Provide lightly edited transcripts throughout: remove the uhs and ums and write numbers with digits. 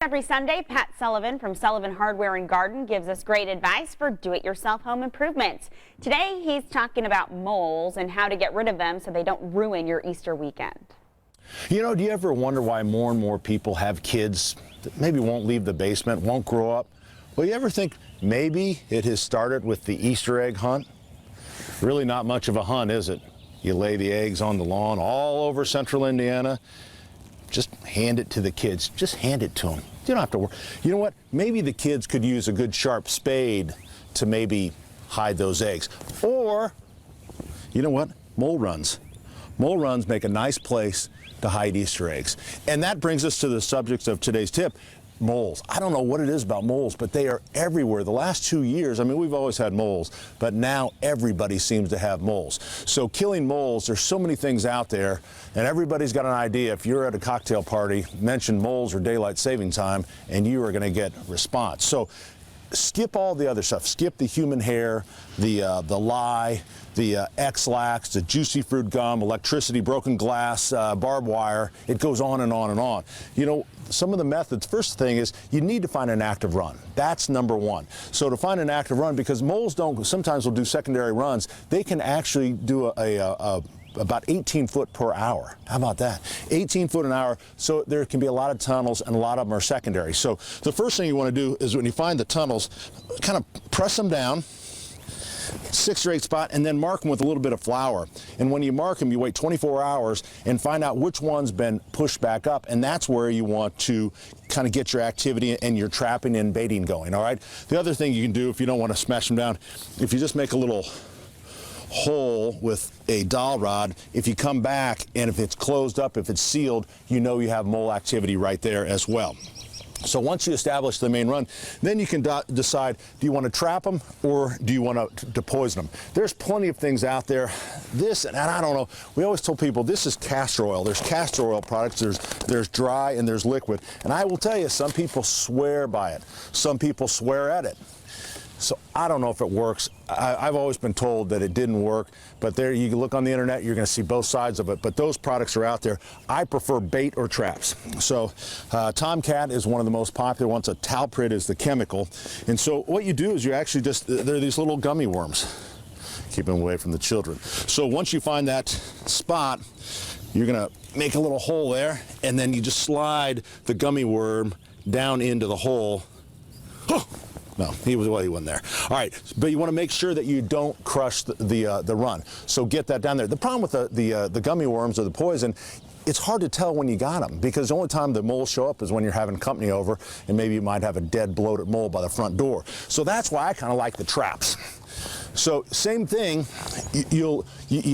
Every Sunday, Pat Sullivan from Sullivan Hardware and Garden gives us great advice for do-it-yourself home improvements. Today, he's talking about moles and how to get rid of them so they don't ruin your Easter weekend. You know, do you ever wonder why more and more people have kids that maybe won't leave the basement, won't grow up? Well, you ever think maybe it has started with the Easter egg hunt? Really not much of a hunt, is it? You lay the eggs on the lawn all over central Indiana. Just hand it to the kids. Just hand it to them. You don't have to worry. You know what? Maybe the kids could use a good sharp spade to maybe hide those eggs. Or, you know what? Mole runs. Mole runs make a nice place to hide Easter eggs. And that brings us to the subject of today's tip. Moles. I don't know what it is about moles, but they are everywhere. The last 2 years, I mean, we've always had moles, but now everybody seems to have moles. So killing moles, there's so many things out there, and everybody's got an idea. If you're at a cocktail party, mention moles or daylight saving time, and you are going to get response. So skip all the other stuff. Skip the human hair, the lye, the X-Lax, the juicy fruit gum, electricity, broken glass, barbed wire. It goes on and on and on. You know, some of the methods, first thing is you need to find an active run. That's number one. So to find an active run, because moles sometimes will do secondary runs, they can actually do about 18 foot per hour. How about that? 18 foot an hour, so there can be a lot of tunnels, and a lot of them are secondary. So the first thing you want to do is when you find the tunnels, kind of press them down, 6 or 8 spot, and then mark them with a little bit of flour. And when you mark them, you wait 24 hours and find out which one's been pushed back up, and that's where you want to kind of get your activity and your trapping and baiting going, all right? The other thing you can do if you don't want to smash them down, if you just make a little hole with a dowel rod, if you come back and if it's closed up, if it's sealed, you know you have mole activity right there as well. So once you establish the main run, then you can decide, do you want to trap them or do you want to poison them? There's plenty of things out there. This, and I don't know, we always told people this is castor oil. There's castor oil products, there's dry and there's liquid. And I will tell you, some people swear by it. Some people swear at it. So I don't know if it works. I've always been told that it didn't work, but there you can look on the internet, you're going to see both sides of it, but those products are out there. I prefer bait or traps. So Tomcat is one of the most popular ones. A talprid is the chemical. And so what you do is you actually just, they're these little gummy worms. Keep them away from the children. So once you find that spot, you're going to make a little hole there, and then you just slide the gummy worm down into the hole. Oh! No, he wasn't there. All right, but you want to make sure that you don't crush the run. So get that down there. The problem with the gummy worms or the poison, it's hard to tell when you got them, because the only time the moles show up is when you're having company over, and maybe you might have a dead, bloated mole by the front door. So that's why I kind of like the traps. So same thing, you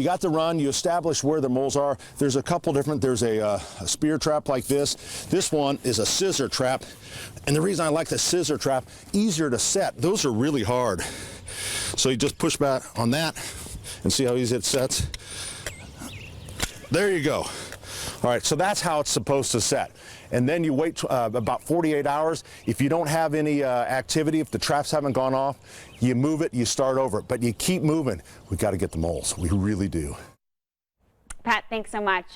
got the run, you establish where the moles are. There's a couple different, there's a spear trap like this. This one is a scissor trap. And the reason I like the scissor trap, easier to set. Those are really hard. So you just push back on that and see how easy it sets. There you go. All right, so that's how it's supposed to set. And then you wait about 48 hours. If you don't have any activity, if the traps haven't gone off, you move it, you start over. But you keep moving. We've got to get the moles. We really do. Pat, thanks so much.